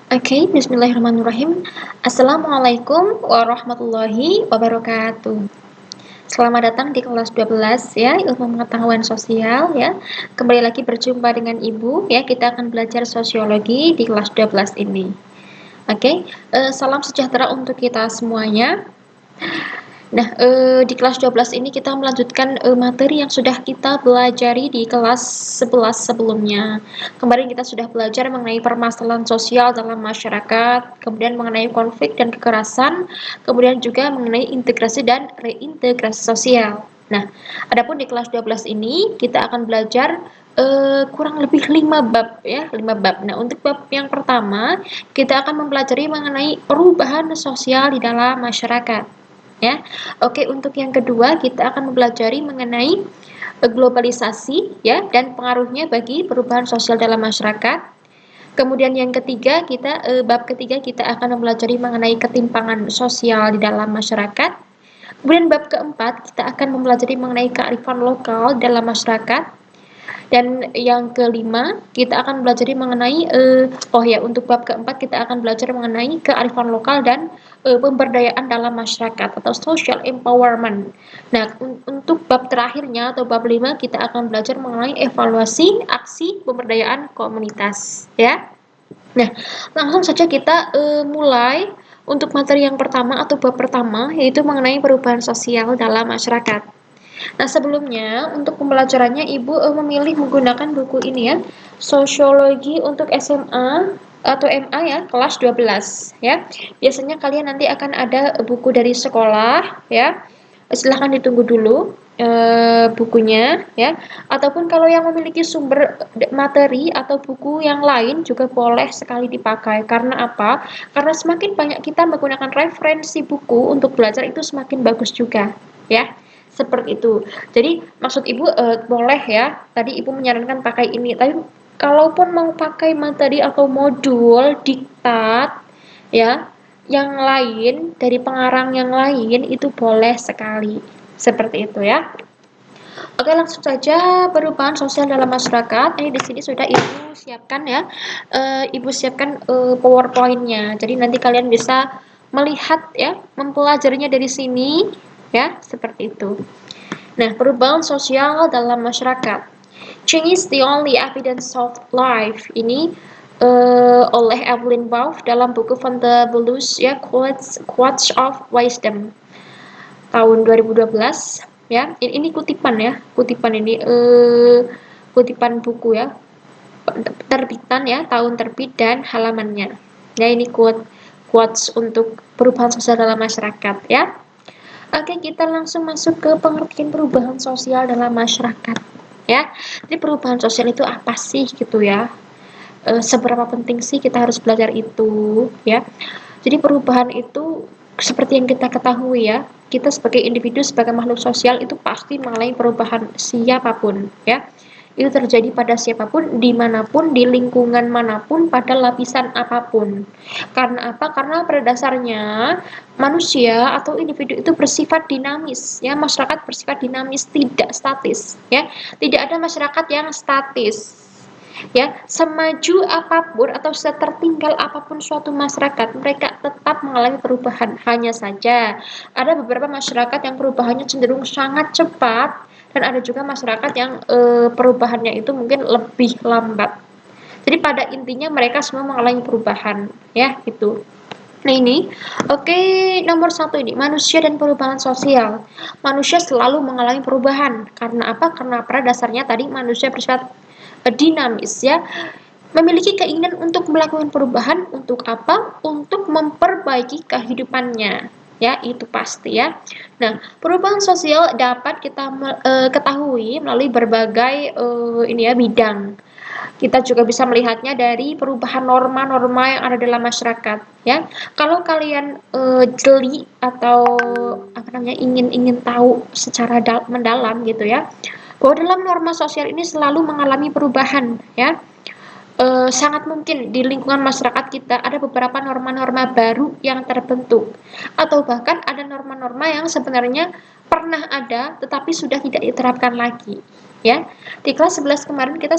Oke, bismillahirrahmanirrahim. Assalamualaikum warahmatullahi wabarakatuh. Selamat datang di kelas 12 ya, Ilmu Pengetahuan Sosial ya. Kembali lagi berjumpa dengan Ibu ya. Kita akan belajar sosiologi di kelas 12 ini. Oke, salam sejahtera untuk kita semuanya. Nah, di kelas 12 ini kita melanjutkan materi yang sudah kita pelajari di kelas 11 sebelumnya. Kemarin kita sudah belajar mengenai permasalahan sosial dalam masyarakat, kemudian mengenai konflik dan kekerasan, kemudian juga mengenai integrasi dan reintegrasi sosial. Nah, adapun di kelas 12 ini kita akan belajar kurang lebih 5 bab ya, 5 bab. Nah, untuk bab yang pertama, kita akan mempelajari mengenai perubahan sosial di dalam masyarakat. Ya, oke. Untuk yang kedua kita akan mempelajari mengenai globalisasi ya dan pengaruhnya bagi perubahan sosial dalam masyarakat. Kemudian yang ketiga bab ketiga kita akan mempelajari mengenai ketimpangan sosial di dalam masyarakat. Kemudian bab keempat kita akan mempelajari mengenai kearifan lokal dalam masyarakat. Dan yang kelima, kita akan belajar mengenai untuk bab keempat kita akan belajar mengenai kearifan lokal dan pemberdayaan dalam masyarakat atau social empowerment. Nah, untuk bab terakhirnya atau bab 5 kita akan belajar mengenai evaluasi aksi pemberdayaan komunitas, ya. Nah, langsung saja kita mulai untuk materi yang pertama atau bab pertama yaitu mengenai perubahan sosial dalam masyarakat. Nah, sebelumnya untuk pembelajarannya Ibu memilih menggunakan buku ini ya, Sosiologi untuk SMA atau MA ya, kelas 12 ya. Biasanya kalian nanti akan ada buku dari sekolah ya. Silahkan ditunggu dulu bukunya ya. Ataupun kalau yang memiliki sumber materi atau buku yang lain juga boleh sekali dipakai. Karena apa? Karena semakin banyak kita menggunakan referensi buku untuk belajar itu semakin bagus juga ya. Seperti itu. Jadi maksud Ibu boleh ya. Tadi Ibu menyarankan pakai ini. Tapi kalaupun mau pakai materi atau modul diktat ya, yang lain dari pengarang yang lain itu boleh sekali. Seperti itu ya. Oke, langsung saja perubahan sosial dalam masyarakat. Ini di sini sudah Ibu siapkan ya. Ibu siapkan PowerPoint-nya. Jadi nanti kalian bisa melihat ya, mempelajarinya dari sini ya, seperti itu. Nah, perubahan sosial dalam masyarakat. Change is the only evidence of life. Ini oleh Evelyn Waugh dalam buku Fantabulous ya, Quotes of Wisdom tahun 2012 ya. Ini kutipan ya, kutipan ini kutipan buku ya, terbitan ya, tahun terbit dan halamannya. Nah, ini quotes untuk perubahan sosial dalam masyarakat ya. Oke, kita langsung masuk ke pengertian perubahan sosial dalam masyarakat ya. Jadi perubahan sosial itu apa sih gitu ya? Seberapa penting sih kita harus belajar itu ya? Jadi perubahan itu seperti yang kita ketahui ya, kita sebagai individu, sebagai makhluk sosial itu pasti mengalami perubahan siapapun ya. Itu terjadi pada siapapun, dimanapun, di lingkungan manapun, pada lapisan apapun. Karena apa? Karena pada dasarnya manusia atau individu itu bersifat dinamis ya, masyarakat bersifat dinamis, tidak statis ya. Tidak ada masyarakat yang statis ya. Semaju apapun atau setertinggal apapun suatu masyarakat, mereka tetap mengalami perubahan. Hanya saja ada beberapa masyarakat yang perubahannya cenderung sangat cepat dan ada juga masyarakat yang perubahannya itu mungkin lebih lambat. Jadi pada intinya mereka semua mengalami perubahan ya, gitu. Nah ini, oke, nomor satu ini, manusia dan perubahan sosial. Manusia selalu mengalami perubahan. Karena apa? Karena pada dasarnya tadi manusia bersifat dinamis ya. Memiliki keinginan untuk melakukan perubahan. Untuk apa? Untuk memperbaiki kehidupannya. Ya, itu pasti ya. Nah, perubahan sosial dapat kita ketahui melalui berbagai bidang. Kita juga bisa melihatnya dari perubahan norma-norma yang ada dalam masyarakat ya. Kalau kalian jeli atau ingin tahu secara mendalam gitu ya, bahwa dalam norma sosial ini selalu mengalami perubahan ya. Sangat mungkin di lingkungan masyarakat kita ada beberapa norma-norma baru yang terbentuk, atau bahkan ada norma-norma yang sebenarnya pernah ada tetapi sudah tidak diterapkan lagi ya. Di kelas 11 kemarin kita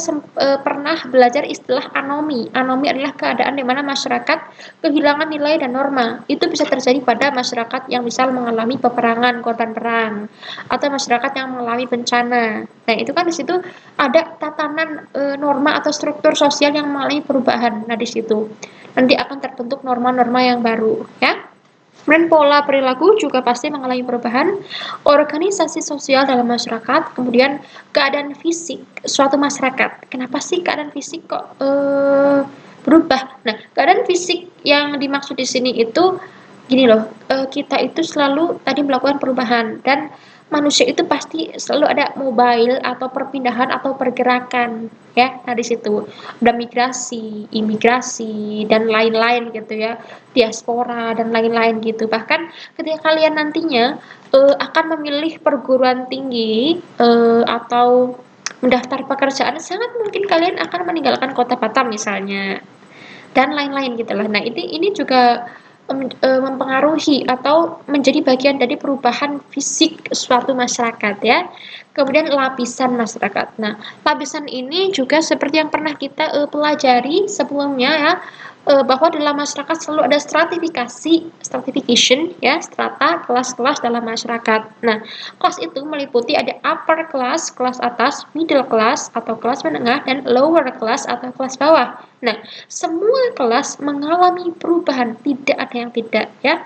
pernah belajar istilah anomi. Anomi adalah keadaan di mana masyarakat kehilangan nilai dan norma. Itu bisa terjadi pada masyarakat yang misal mengalami peperangan, korban perang, atau masyarakat yang mengalami bencana. Nah, itu kan di situ ada tatanan norma atau struktur sosial yang mengalami perubahan. Nah, di situ nanti akan terbentuk norma-norma yang baru, ya. Kemudian pola perilaku juga pasti mengalami perubahan, organisasi sosial dalam masyarakat, kemudian keadaan fisik suatu masyarakat. Kenapa sih keadaan fisik kok berubah? Nah, keadaan fisik yang dimaksud di sini itu gini loh, kita itu selalu tadi melakukan perubahan dan manusia itu pasti selalu ada mobile atau perpindahan atau pergerakan, ya. Nah, di situ ada migrasi, imigrasi dan lain-lain gitu ya, diaspora dan lain-lain gitu. Bahkan ketika kalian nantinya akan memilih perguruan tinggi atau mendaftar pekerjaan, sangat mungkin kalian akan meninggalkan kota Batam misalnya dan lain-lain gitulah. Nah, ini juga mempengaruhi atau menjadi bagian dari perubahan fisik suatu masyarakat, ya. Kemudian lapisan masyarakat. Nah, lapisan ini juga seperti yang pernah kita pelajari sebelumnya, ya, bahwa dalam masyarakat selalu ada stratification, ya, strata, kelas-kelas dalam masyarakat. Nah, kelas itu meliputi ada upper class, kelas atas, middle class atau kelas menengah, dan lower class atau kelas bawah. Nah, semua kelas mengalami perubahan, tidak ada yang tidak, ya.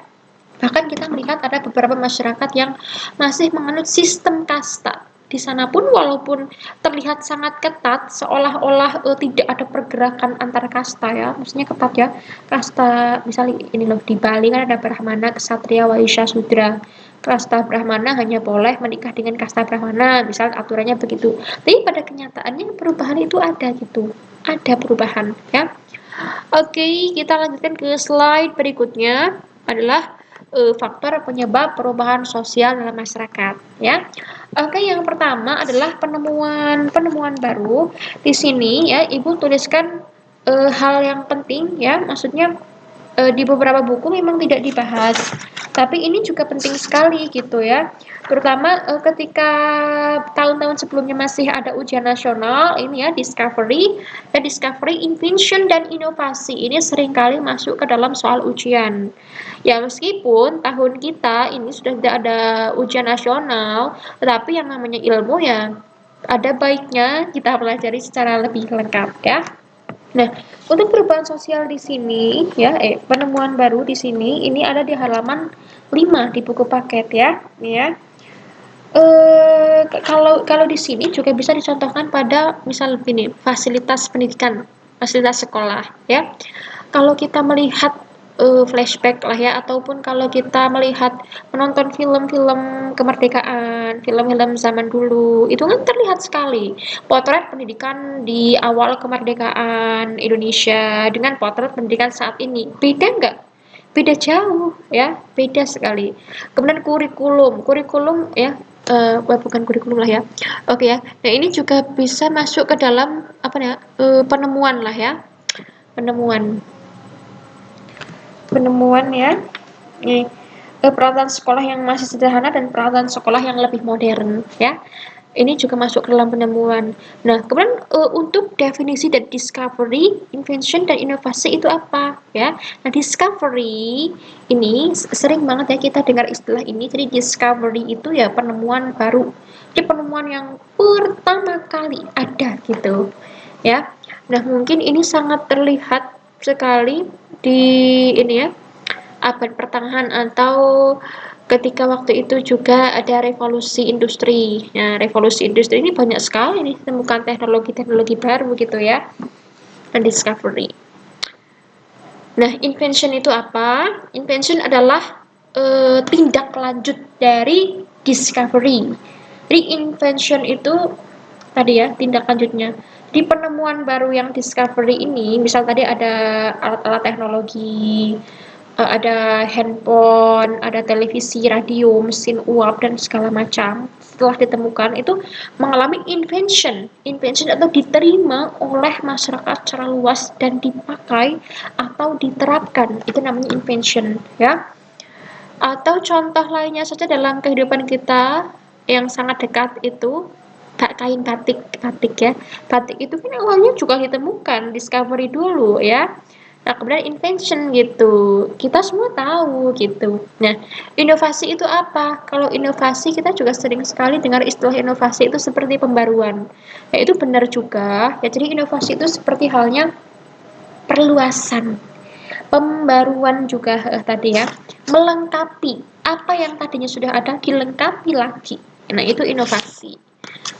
Bahkan kita melihat ada beberapa masyarakat yang masih menganut sistem kasta. Di sana pun walaupun terlihat sangat ketat, seolah-olah tidak ada pergerakan antar kasta, ya. Maksudnya ketat, ya. Kasta, misalnya ini loh, di Bali kan ada Brahmana, Ksatria, Waisya, Sudra. Kasta Brahmana hanya boleh menikah dengan kasta Brahmana, misal aturannya begitu. Tapi pada kenyataannya perubahan itu ada gitu. Ada perubahan, ya. Oke, kita lanjutkan ke slide berikutnya adalah faktor penyebab perubahan sosial dalam masyarakat, ya. Oke, yang pertama adalah penemuan baru. Di sini, ya, Ibu tuliskan hal yang penting, ya. Maksudnya di beberapa buku memang tidak dibahas, tapi ini juga penting sekali gitu, ya. Terutama ketika tahun-tahun sebelumnya masih ada ujian nasional ini, ya, discovery, invention dan inovasi ini seringkali masuk ke dalam soal ujian. Ya, meskipun tahun kita ini sudah tidak ada ujian nasional, tetapi yang namanya ilmu, ya, ada baiknya kita pelajari secara lebih lengkap, ya. Nah, untuk perubahan sosial di sini, ya, penemuan baru di sini, ini ada di halaman 5 di buku paket, ya, ya. Kalau di sini juga bisa dicontohkan pada misal ini fasilitas pendidikan, fasilitas sekolah, ya. Kalau kita melihat flashback lah, ya, ataupun kalau kita melihat menonton film-film kemerdekaan, film-film zaman dulu, itu kan terlihat sekali potret pendidikan di awal kemerdekaan Indonesia dengan potret pendidikan saat ini. Beda nggak? Beda jauh, ya, beda sekali. Kemudian kurikulum, ya, bukan kurikulum lah, ya. Oke, ya. Nah, ini juga bisa masuk ke dalam apa ya, penemuan lah, ya. Penemuan, ya. Ini peralatan sekolah yang masih sederhana dan peralatan sekolah yang lebih modern, ya. Ini juga masuk ke dalam penemuan. Nah, kemudian untuk definisi dan discovery, invention dan inovasi itu apa, ya? Nah, discovery ini sering banget, ya, kita dengar istilah ini. Jadi discovery itu, ya, penemuan baru. Jadi penemuan yang pertama kali ada gitu, ya. Nah, mungkin ini sangat terlihat sekali di ini, ya, abad pertengahan atau ketika waktu itu juga ada revolusi industri. Nah, revolusi industri ini banyak sekali nih ditemukan teknologi-teknologi baru gitu, ya. Dan discovery. Nah, invention itu apa? Invention adalah tindak lanjut dari discovery. Jadi invention itu tadi, ya, tindak lanjutnya. Di penemuan baru yang discovery ini, misal tadi ada alat-alat teknologi, ada handphone, ada televisi, radio, mesin uap, dan segala macam. Setelah ditemukan itu mengalami invention atau diterima oleh masyarakat secara luas dan dipakai atau diterapkan. Itu namanya invention, ya. Atau contoh lainnya saja dalam kehidupan kita yang sangat dekat itu kain batik ya. Batik itu kan awalnya juga ditemukan, discovery dulu ya. Nah, kemudian invention gitu. Kita semua tahu gitu. Nah, inovasi itu apa? Kalau inovasi kita juga sering sekali dengar istilah inovasi itu seperti pembaruan. Ya, itu benar juga. Ya, jadi inovasi itu seperti halnya perluasan, pembaruan juga tadi ya, melengkapi apa yang tadinya sudah ada dilengkapi lagi. Nah, itu inovasi.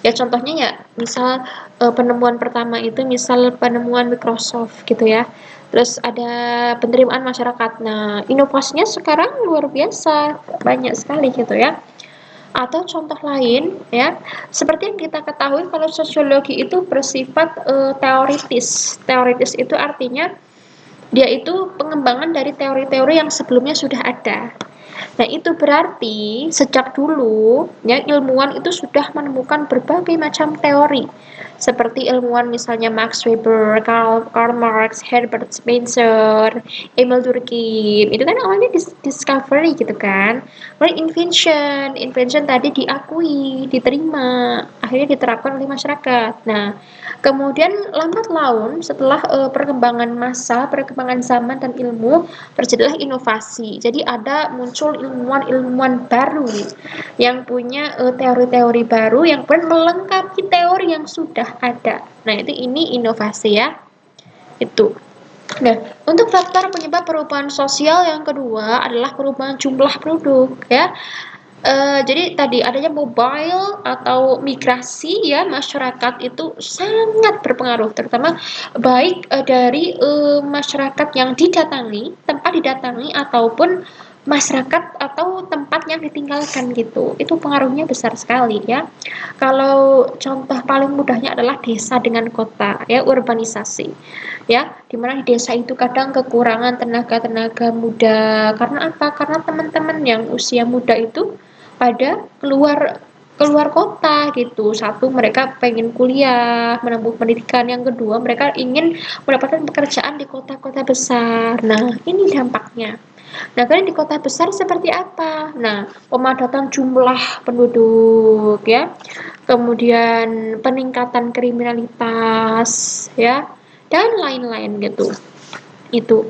Ya contohnya ya, misal penemuan pertama itu misal penemuan Microsoft gitu ya. Terus ada penerimaan masyarakat. Nah, inovasinya sekarang luar biasa, banyak sekali gitu ya. Atau contoh lain ya, seperti yang kita ketahui kalau sosiologi itu bersifat teoritis. Teoritis itu artinya dia itu pengembangan dari teori-teori yang sebelumnya sudah ada. Nah, itu berarti sejak dulu ya ilmuwan itu sudah menemukan berbagai macam teori. Seperti ilmuwan misalnya Max Weber, Karl Marx, Herbert Spencer, Emil Durkheim. Itu kan awalnya discovery gitu kan. Kemudian invention tadi diakui, diterima, akhirnya diterapkan oleh masyarakat. Nah, kemudian lambat laun setelah perkembangan masa, perkembangan zaman dan ilmu, terjadilah inovasi. Jadi ada muncul ilmuwan-ilmuwan baru yang punya teori-teori baru yang melengkapi teori yang sudah ada. Nah, ini inovasi ya. Itu. Nah, untuk faktor penyebab perubahan sosial yang kedua adalah perubahan jumlah penduduk ya. Jadi tadi adanya mobile atau migrasi ya masyarakat itu sangat berpengaruh, terutama baik dari masyarakat yang tempat didatangi ataupun masyarakat atau tempat yang ditinggalkan gitu. Itu pengaruhnya besar sekali ya. Kalau contoh paling mudahnya adalah desa dengan kota ya, urbanisasi. Ya, dimana di desa itu kadang kekurangan tenaga-tenaga muda. Karena apa? Karena teman-teman yang usia muda itu pada keluar keluar kota gitu. Satu, mereka pengen kuliah, menempuh pendidikan. Yang kedua, mereka ingin mendapatkan pekerjaan di kota-kota besar. Nah, ini dampaknya. Nah, kalian di kota besar seperti apa? Nah, pemadatan jumlah penduduk ya. Kemudian peningkatan kriminalitas ya dan lain-lain gitu. Itu.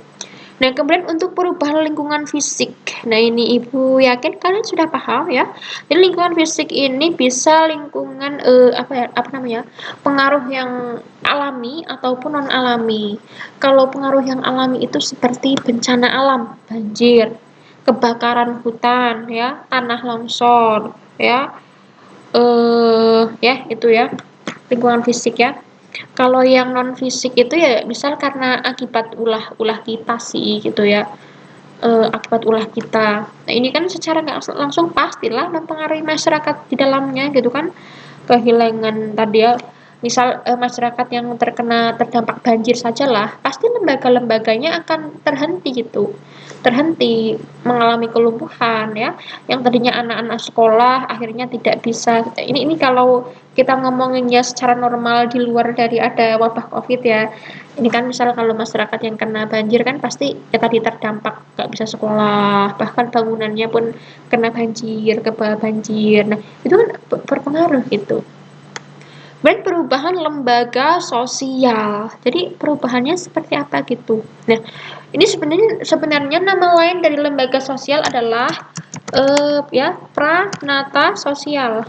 Nah, kemudian untuk perubahan lingkungan fisik. Nah, ini Ibu yakin kalian sudah paham ya. Jadi lingkungan fisik ini bisa lingkungan apa namanya? Pengaruh yang alami ataupun non alami. Kalau pengaruh yang alami itu seperti bencana alam, banjir, kebakaran hutan ya, tanah longsor ya. Ya, itu ya. Lingkungan fisik ya. Kalau yang non fisik itu ya misal karena akibat ulah-ulah kita sih gitu ya. Akibat ulah kita. Nah, ini kan secara nggak langsung pastilah mempengaruhi masyarakat di dalamnya gitu kan. Kehilangan tadi ya, misal masyarakat yang terdampak banjir sajalah, pasti lembaga-lembaganya akan terhenti mengalami kelumpuhan ya, yang tadinya anak-anak sekolah akhirnya tidak bisa. Ini kalau kita ngomonginnya secara normal di luar dari ada wabah COVID ya. Ini kan misal kalau masyarakat yang kena banjir kan pasti ya tadi terdampak nggak bisa sekolah, bahkan bangunannya pun kena banjir, kebawa banjir. Nah, itu kan berpengaruh gitu. Dan perubahan lembaga sosial. Jadi perubahannya seperti apa gitu. Nah, ini sebenarnya nama lain dari lembaga sosial adalah ya pranata sosial.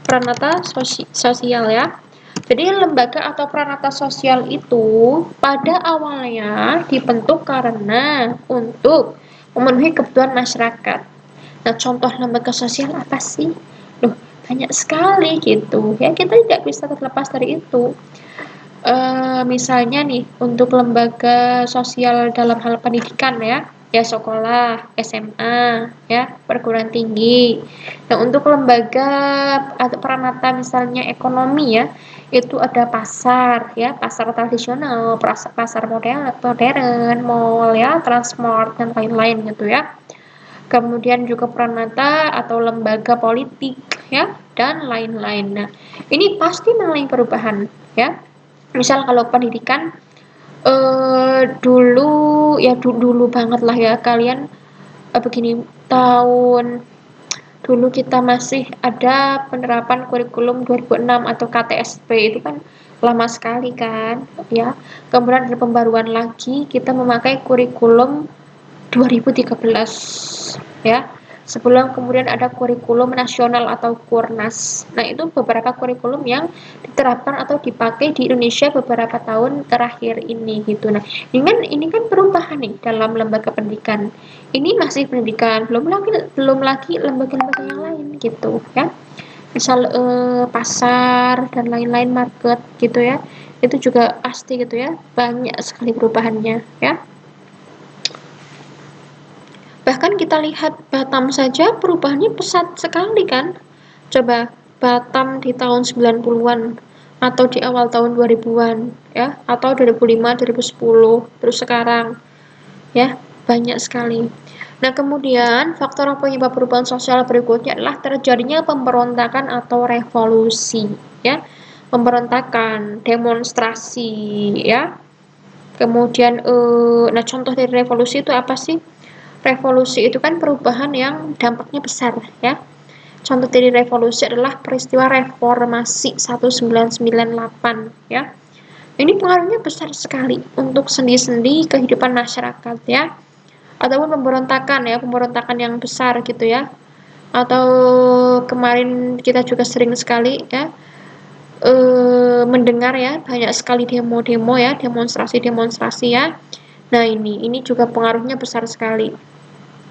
Pranata sosial ya. Jadi lembaga atau pranata sosial itu pada awalnya dibentuk karena untuk memenuhi kebutuhan masyarakat. Nah, contoh lembaga sosial apa sih? Loh, banyak sekali gitu. Ya, kita tidak bisa terlepas dari itu. Misalnya nih, untuk lembaga sosial dalam hal pendidikan ya sekolah, SMA, ya perguruan tinggi. Nah, untuk lembaga atau peranata misalnya ekonomi ya, itu ada pasar ya, pasar tradisional, pasar modern, mall ya, transport dan lain-lain gitu ya. Kemudian juga peranata atau lembaga politik ya dan lain-lain. Nah, ini pasti mengalami perubahan ya. Misal kalau pendidikan dulu ya dulu banget lah ya kalian begini tahun dulu kita masih ada penerapan kurikulum 2006 atau KTSP, itu kan lama sekali kan ya. Kemudian ada pembaruan lagi, kita memakai kurikulum 2013 ya. Sebelum kemudian ada kurikulum nasional atau Kurnas. Nah, itu beberapa kurikulum yang diterapkan atau dipakai di Indonesia beberapa tahun terakhir ini gitu. Nah, ini kan perubahan nih dalam lembaga pendidikan. Ini masih pendidikan, belum lagi lembaga-lembaga yang lain gitu ya. Misal pasar dan lain-lain, market gitu ya. Itu juga pasti gitu ya, banyak sekali perubahannya ya. Bahkan kita lihat Batam saja perubahannya pesat sekali kan. Coba Batam di tahun 90-an atau di awal tahun 2000-an ya, atau 2005, 2010, terus sekarang ya, banyak sekali. Nah, kemudian faktor penyebab perubahan sosial berikutnya adalah terjadinya pemberontakan atau revolusi ya. Pemberontakan, demonstrasi ya. Kemudian nah, contoh dari revolusi itu apa sih? Revolusi itu kan perubahan yang dampaknya besar ya. Contoh dari revolusi adalah peristiwa reformasi 1998 ya. Ini pengaruhnya besar sekali untuk sendi-sendi kehidupan masyarakat ya. Ataupun pemberontakan yang besar gitu ya. Atau kemarin kita juga sering sekali ya mendengar ya, banyak sekali demo-demo ya, demonstrasi-demonstrasi ya. Nah, ini juga pengaruhnya besar sekali.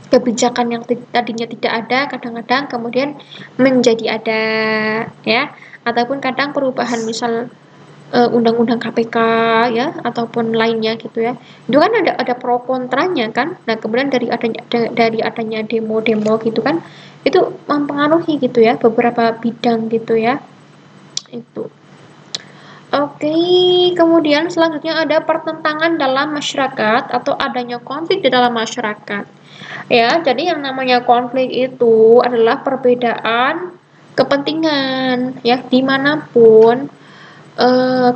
Kebijakan yang tadinya tidak ada kadang-kadang kemudian menjadi ada ya, ataupun kadang perubahan misal undang-undang KPK ya ataupun lainnya gitu ya. Itu kan ada pro kontranya kan. Nah, kemudian dari adanya demo-demo gitu kan, itu mempengaruhi gitu ya beberapa bidang gitu ya. Itu. Oke, kemudian selanjutnya ada pertentangan dalam masyarakat atau adanya konflik di dalam masyarakat. Ya, jadi yang namanya konflik itu adalah perbedaan kepentingan ya, dimanapun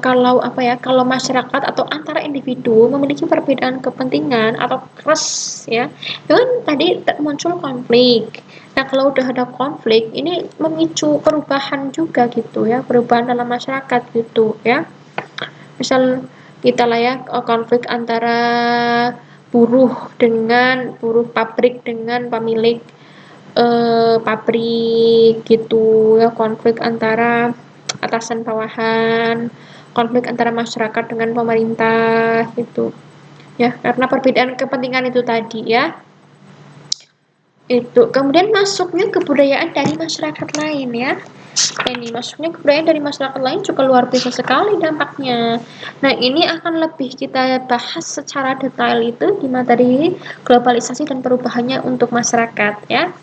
kalau masyarakat atau antara individu memiliki perbedaan kepentingan atau keras ya, itu kan tadi muncul konflik. Nah, kalau udah ada konflik, ini memicu perubahan juga gitu ya, perubahan dalam masyarakat gitu ya. Misal kita lah ya, konflik antara buruh pabrik dengan pemilik pabrik gitu ya, konflik antara atasan bawahan, konflik antara masyarakat dengan pemerintah gitu ya, karena perbedaan kepentingan itu tadi ya. Itu kemudian masuknya kebudayaan dari masyarakat lain ya. Ini masuknya kebudayaan dari masyarakat lain juga luar biasa sekali dampaknya. Nah, ini akan lebih kita bahas secara detail itu di materi globalisasi dan perubahannya untuk masyarakat ya.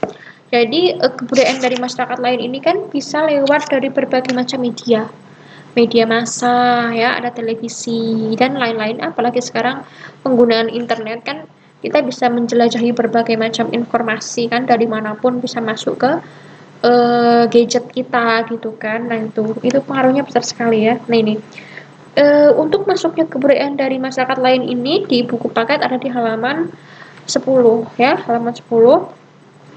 Jadi kebudayaan dari masyarakat lain ini kan bisa lewat dari berbagai macam media massa ya, ada televisi dan lain-lain. Apalagi sekarang penggunaan internet kan, kita bisa menjelajahi berbagai macam informasi kan, dari manapun bisa masuk ke gadget kita gitu kan. Nah, itu pengaruhnya besar sekali ya. Nah, ini untuk masuknya kebudayaan dari masyarakat lain ini di buku paket ada di halaman 10 ya, halaman 10.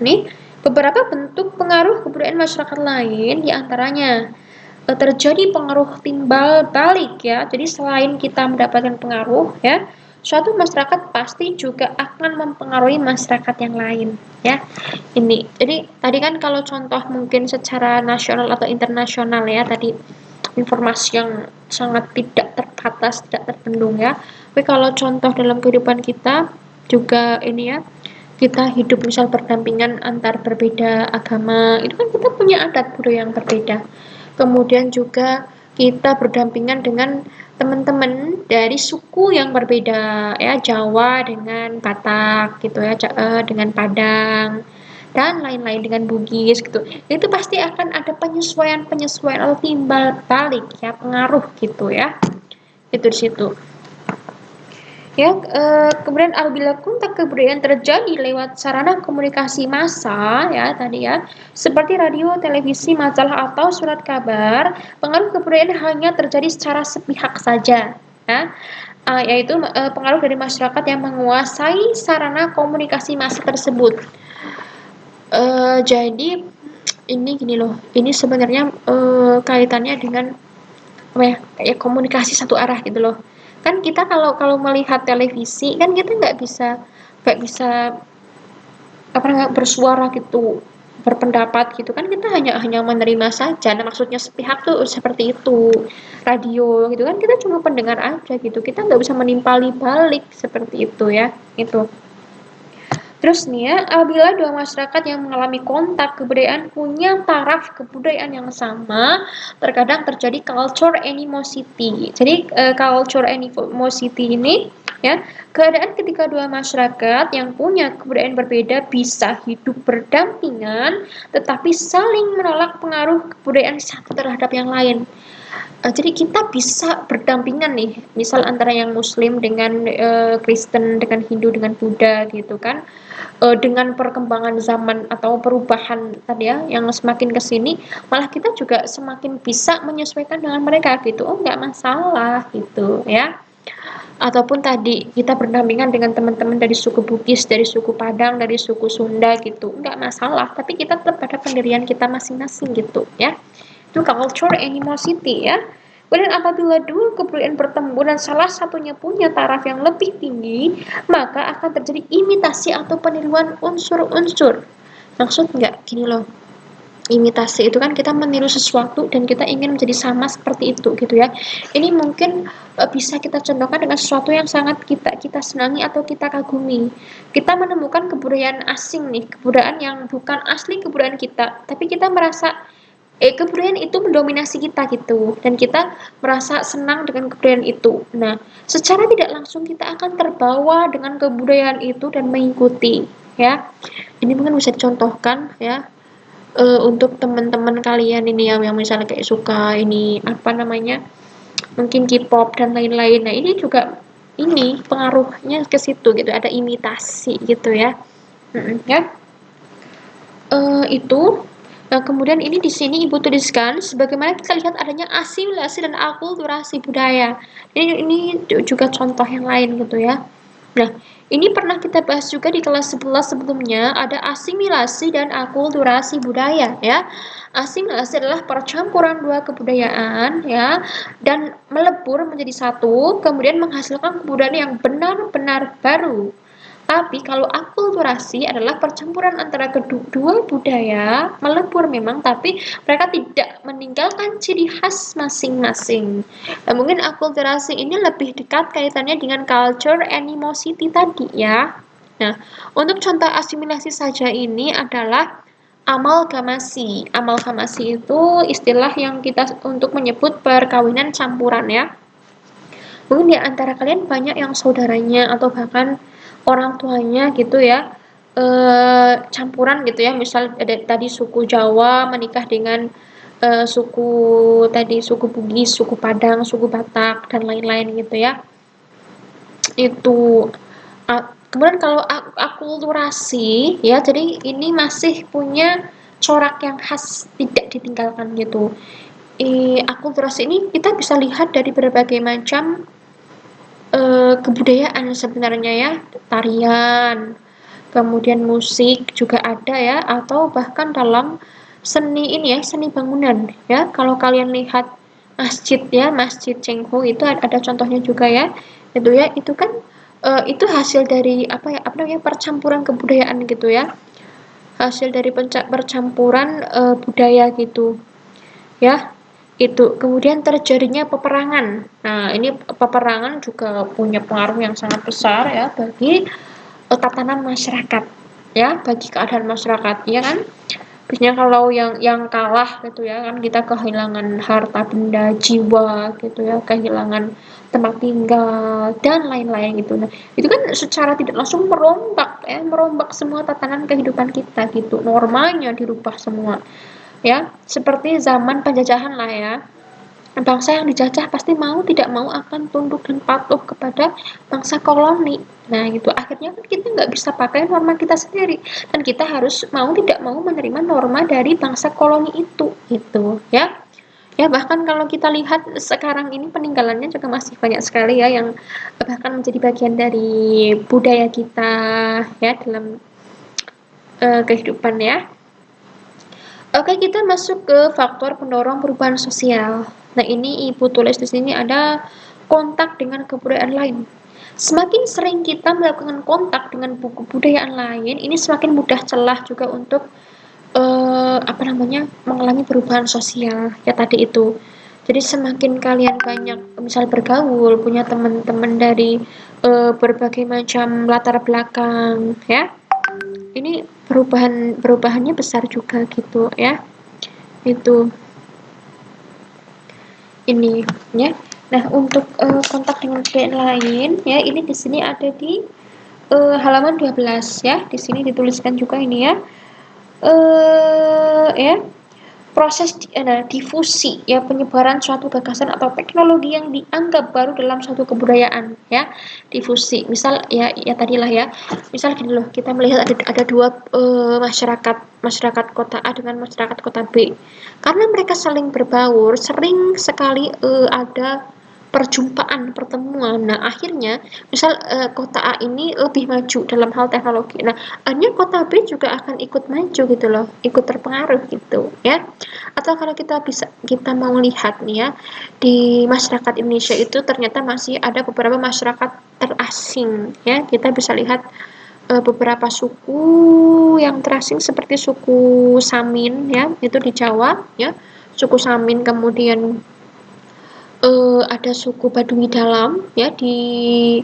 Nih, beberapa bentuk pengaruh kebudayaan masyarakat lain diantaranya terjadi pengaruh timbal balik ya. Jadi selain kita mendapatkan pengaruh ya, suatu masyarakat pasti juga akan mempengaruhi masyarakat yang lain ya. Ini. Jadi tadi kan kalau contoh mungkin secara nasional atau internasional ya, tadi informasi yang sangat tidak terbatas, tidak terbendung ya. Tapi kalau contoh dalam kehidupan kita juga ini ya, kita hidup misal berdampingan antar berbeda agama, itu kan kita punya adat budaya yang berbeda. Kemudian juga kita berdampingan dengan teman-teman dari suku yang berbeda ya, Jawa dengan Batak gitu ya, dengan Padang dan lain-lain, dengan Bugis gitu. Itu pasti akan ada penyesuaian atau timbal balik ya, pengaruh gitu ya. Itu di situ. Ya, kemudian apabila kontak kebudayaan terjadi lewat sarana komunikasi massa ya tadi ya, seperti radio, televisi, majalah atau surat kabar, pengaruh kebudayaan hanya terjadi secara sepihak saja ya. Yaitu pengaruh dari masyarakat yang menguasai sarana komunikasi massa tersebut. Jadi ini gini loh, ini sebenarnya kaitannya dengan apa ya, kayak komunikasi satu arah gitu loh. Kan kita kalau kalau melihat televisi kan kita nggak bisa apa namanya bersuara gitu, berpendapat gitu kan, kita hanya hanya menerima saja. Nah, maksudnya sepihak tuh seperti itu. Radio gitu kan kita cuma pendengar aja gitu. Kita nggak bisa menimpali balik seperti itu ya. Itu. Terus nih ya, apabila dua masyarakat yang mengalami kontak kebudayaan punya taraf kebudayaan yang sama, terkadang terjadi culture animosity. Jadi culture animosity ini ya, keadaan ketika dua masyarakat yang punya kebudayaan berbeda bisa hidup berdampingan, tetapi saling menolak pengaruh kebudayaan satu terhadap yang lain. Jadi kita bisa berdampingan nih, misal antara yang Muslim dengan Kristen, dengan Hindu, dengan Buddha gitu kan. Dengan perkembangan zaman atau perubahan tadi ya, yang semakin ke sini, malah kita juga semakin bisa menyesuaikan dengan mereka gitu. Oh, nggak masalah gitu ya. Ataupun tadi kita berdampingan dengan teman-teman dari suku Bugis, dari suku Padang, dari suku Sunda gitu, nggak masalah. Tapi kita tetap pada pendirian kita masing-masing gitu ya. Itu culture animosity ya. Kemudian apabila dua kebudayaan bertemu dan salah satunya punya taraf yang lebih tinggi, maka akan terjadi imitasi atau peniruan unsur-unsur. Maksud nggak gini loh, imitasi itu kan kita meniru sesuatu dan kita ingin menjadi sama seperti itu gitu ya. Ini mungkin bisa kita contohkan dengan sesuatu yang sangat kita kita senangi atau kita kagumi. Kita menemukan kebudayaan asing nih, kebudayaan yang bukan asli kebudayaan kita, tapi kita merasa kebudayaan itu mendominasi kita gitu, dan kita merasa senang dengan kebudayaan itu. Nah, secara tidak langsung kita akan terbawa dengan kebudayaan itu dan mengikuti ya. Ini mungkin bisa dicontohkan ya, untuk teman-teman kalian ini yang misalnya kayak suka ini apa namanya, mungkin K-pop dan lain-lain. Nah, ini juga ini pengaruhnya ke situ gitu, ada imitasi gitu ya. Ya. Itu. Nah, kemudian ini di sini Ibu tuliskan sebagaimana kita lihat adanya asimilasi dan akulturasi budaya. Ini juga contoh yang lain gitu ya. Nah, ini pernah kita bahas juga di kelas 11 sebelumnya, ada asimilasi dan akulturasi budaya ya. Asimilasi adalah percampuran dua kebudayaan ya, dan melebur menjadi satu, kemudian menghasilkan kebudayaan yang benar-benar baru. Tapi kalau akulturasi adalah percampuran antara kedua budaya, melebur memang, tapi mereka tidak meninggalkan ciri khas masing-masing. Nah, mungkin akulturasi ini lebih dekat kaitannya dengan culture animosity tadi ya. Nah, untuk contoh asimilasi saja ini adalah amalgamasi. Amalgamasi itu istilah yang kita untuk menyebut perkawinan campuran ya. Mungkin di antara kalian banyak yang saudaranya atau bahkan orang tuanya gitu ya, campuran gitu ya, misal ada tadi suku Jawa menikah dengan suku tadi suku Bugis, suku Padang, suku Batak dan lain-lain gitu ya. Itu kemudian kalau akulturasi ya, jadi ini masih punya corak yang khas, tidak ditinggalkan gitu. Akulturasi ini kita bisa lihat dari berbagai macam kebudayaan sebenarnya ya, tarian, kemudian musik juga ada ya, atau bahkan dalam seni ini ya, seni bangunan ya. Kalau kalian lihat masjid ya, Masjid Cengho itu ada contohnya juga ya. Itu ya, itu kan itu hasil dari apa namanya, percampuran kebudayaan gitu ya. Hasil dari percampuran budaya gitu ya. Itu kemudian terjadinya peperangan. Nah, ini peperangan juga punya pengaruh yang sangat besar ya bagi tatanan masyarakat ya, bagi keadaan masyarakat ya kan. Biasanya kalau yang kalah gitu ya kan, kita kehilangan harta benda, jiwa gitu ya, kehilangan tempat tinggal dan lain-lain gitu. Nah, itu kan secara tidak langsung merombak semua tatanan kehidupan kita gitu, normanya dirubah semua ya, seperti zaman penjajahan lah ya. Bangsa yang dijajah pasti mau tidak mau akan tunduk dan patuh kepada bangsa koloni. Nah, itu akhirnya kan kita nggak bisa pakai norma kita sendiri, dan kita harus mau tidak mau menerima norma dari bangsa koloni itu, gitu ya. Ya, bahkan kalau kita lihat sekarang ini peninggalannya juga masih banyak sekali ya, yang bahkan menjadi bagian dari budaya kita ya, dalam kehidupan ya. Oke, kita masuk ke faktor pendorong perubahan sosial. Nah, ini Ibu tulis di sini ada kontak dengan kebudayaan lain. Semakin sering kita melakukan kontak dengan buku kebudayaan lain, ini semakin mudah celah juga untuk mengalami perubahan sosial ya tadi itu. Jadi semakin kalian banyak misal bergaul, punya teman-teman dari berbagai macam latar belakang ya, ini perubahannya besar juga gitu ya. Itu ini ya. Nah, untuk kontak dengan klien lain ya, ini di sini ada di halaman 12 ya. Di sini dituliskan juga ini ya. Ya, proses difusi ya, penyebaran suatu gagasan atau teknologi yang dianggap baru dalam suatu kebudayaan ya. Difusi misal ya tadilah ya, misal gini loh, kita melihat ada dua masyarakat kota A dengan masyarakat kota B, karena mereka saling berbaur, sering sekali ada pertemuan. Nah, akhirnya misal kota A ini lebih maju dalam hal teknologi. Nah, akhirnya kota B juga akan ikut maju gitu loh, ikut terpengaruh gitu ya. Atau kalau kita mau lihat nih ya, di masyarakat Indonesia itu ternyata masih ada beberapa masyarakat terasing ya. Kita bisa lihat beberapa suku yang terasing seperti suku Samin ya, itu di Jawa ya. Suku Samin, kemudian ada suku Baduy Dalam ya di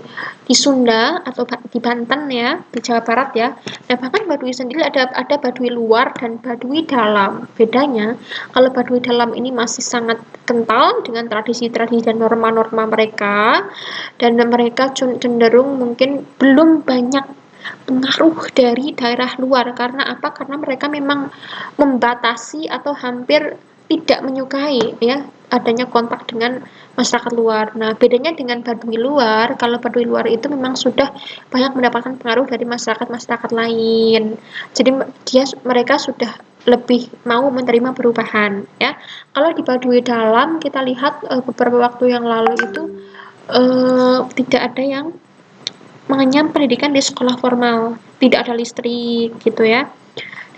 Sunda atau di Banten ya, di Jawa Barat ya. Nah, bahkan Baduy sendiri ada Baduy luar dan Baduy dalam. Bedanya, kalau Baduy dalam ini masih sangat kental dengan tradisi-tradisi dan norma-norma mereka, dan mereka cenderung mungkin belum banyak pengaruh dari daerah luar. Karena apa? Karena mereka memang membatasi atau hampir tidak menyukai ya adanya kontak dengan masyarakat luar. Nah, bedanya dengan Baduy luar, kalau Baduy luar itu memang sudah banyak mendapatkan pengaruh dari masyarakat-masyarakat lain. Jadi mereka sudah lebih mau menerima perubahan ya. Kalau di Baduy dalam kita lihat beberapa waktu yang lalu itu tidak ada yang mengenyam pendidikan di sekolah formal, tidak ada listrik gitu ya.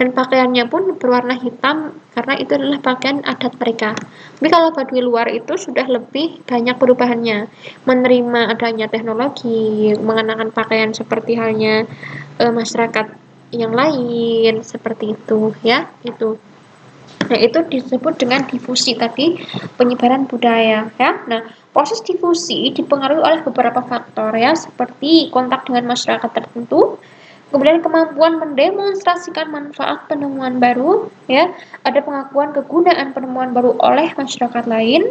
Dan pakaiannya pun berwarna hitam karena itu adalah pakaian adat mereka. Tapi kalau Baduy luar itu sudah lebih banyak perubahannya, menerima adanya teknologi, mengenakan pakaian seperti halnya masyarakat yang lain, seperti itu ya, itu. Nah, itu disebut dengan difusi tadi, penyebaran budaya ya. Nah, proses difusi dipengaruhi oleh beberapa faktor ya, seperti kontak dengan masyarakat tertentu, kemudian kemampuan mendemonstrasikan manfaat penemuan baru ya, ada pengakuan kegunaan penemuan baru oleh masyarakat lain,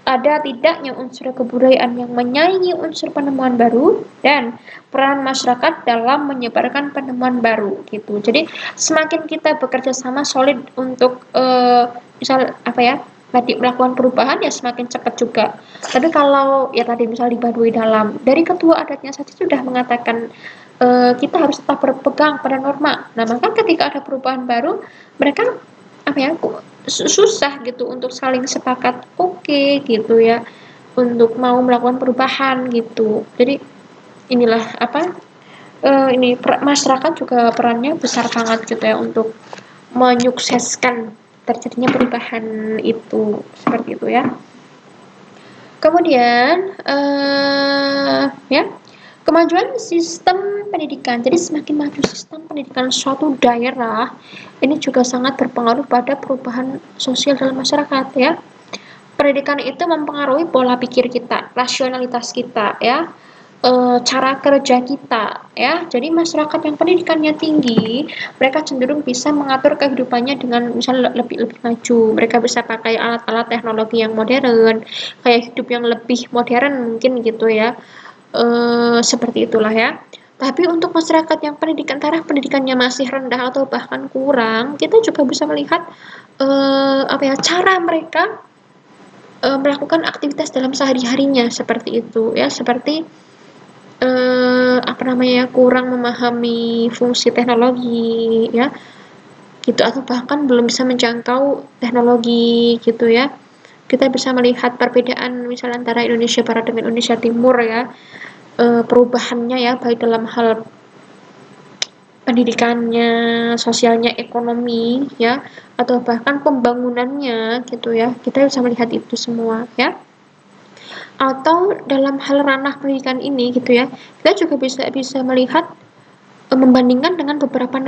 ada tidaknya unsur kebudayaan yang menyaingi unsur penemuan baru, dan peran masyarakat dalam menyebarkan penemuan baru gitu. Jadi semakin kita bekerja sama solid untuk misal tadi melakukan perubahan, ya semakin cepat juga. Tapi kalau ya tadi misal di Baduy dalam, dari ketua adatnya saja sudah mengatakan kita harus tetap berpegang pada norma. Nah, maka ketika ada perubahan baru, mereka susah gitu untuk saling sepakat gitu ya, untuk mau melakukan perubahan gitu. Jadi inilah masyarakat juga perannya besar banget gitu ya untuk menyukseskan terjadinya perubahan itu, seperti itu ya. Kemudian kemajuan sistem pendidikan. Jadi semakin maju sistem pendidikan suatu daerah, ini juga sangat berpengaruh pada perubahan sosial dalam masyarakat ya. Pendidikan itu mempengaruhi pola pikir kita, rasionalitas kita ya, cara kerja kita ya. Jadi masyarakat yang pendidikannya tinggi, mereka cenderung bisa mengatur kehidupannya dengan misalnya lebih maju. Mereka bisa pakai alat-alat teknologi yang modern, kayak hidup yang lebih modern mungkin gitu ya. Seperti itulah ya. Tapi untuk masyarakat yang taraf pendidikannya masih rendah atau bahkan kurang, kita juga bisa melihat cara mereka melakukan aktivitas dalam sehari-harinya seperti itu ya, seperti kurang memahami fungsi teknologi ya gitu, atau bahkan belum bisa menjangkau teknologi gitu ya. Kita bisa melihat perbedaan misalnya antara Indonesia Barat dengan Indonesia Timur ya, perubahannya ya, baik dalam hal pendidikannya, sosialnya, ekonomi ya, atau bahkan pembangunannya gitu ya. Kita bisa melihat itu semua ya. Atau dalam hal ranah pendidikan ini gitu ya, kita juga bisa bisa melihat membandingkan dengan beberapa